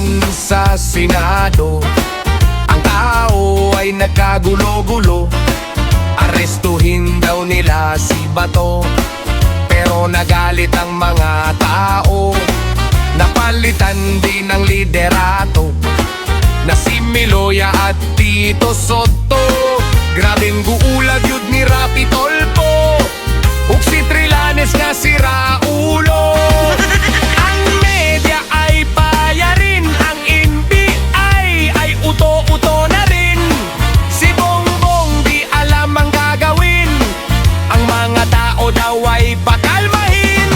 naman sa Senado, ang tao ay nagkagulo-gulo. Arestuhin daw nila si Bato, pero nagalit ang mga tao. Napalitan din ang liderato na si Miloya at Tito Soto. Grabing guulag yun ni Rapi Tolpo ug si Trillanes nga si Raulo. Ang media ay payarin, ang NBI ay uto-uto na rin. Si Bongbong di alam ang gagawin, ang mga tao daw ay pakalmahin.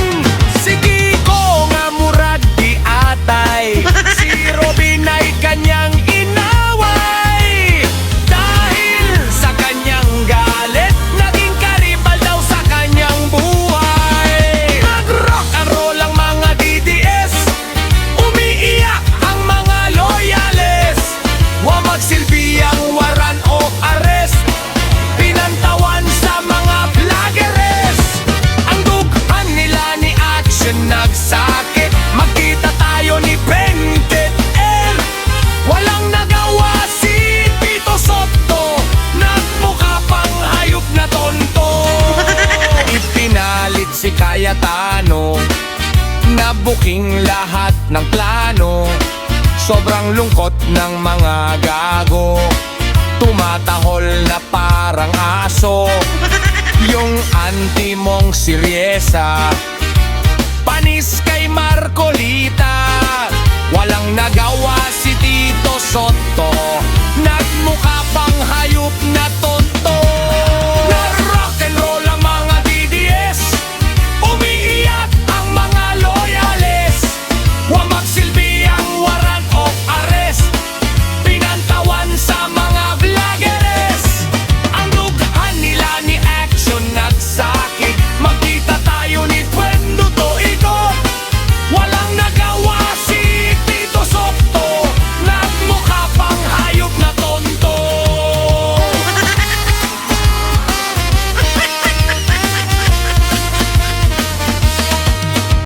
Si Kiko nga murag di atay, si Robin ay kanyang inaway. Dahil sa kanyang galit, naging karibal daw sa kanyang buhay. Nag-rock and roll ang mga DDS, umiiyak ang mga loyalist. Wa magsilbi ang waran o arrest, pinantawan sa mga vloggeres. Ang dughan nila ni action nagsakit, magkita tayo ni Benguet L. Walang nagawa si Tito Soto, nagmukha pang hayop na tonto. Ipinalit si Cayetano, nabuking lahat ng plano. Sobrang lungkot ng mga gago, tumatahol na parang aso. Yung anti mong si Riesa, panis kay Marcolita. Walang nagawa si Tito Soto,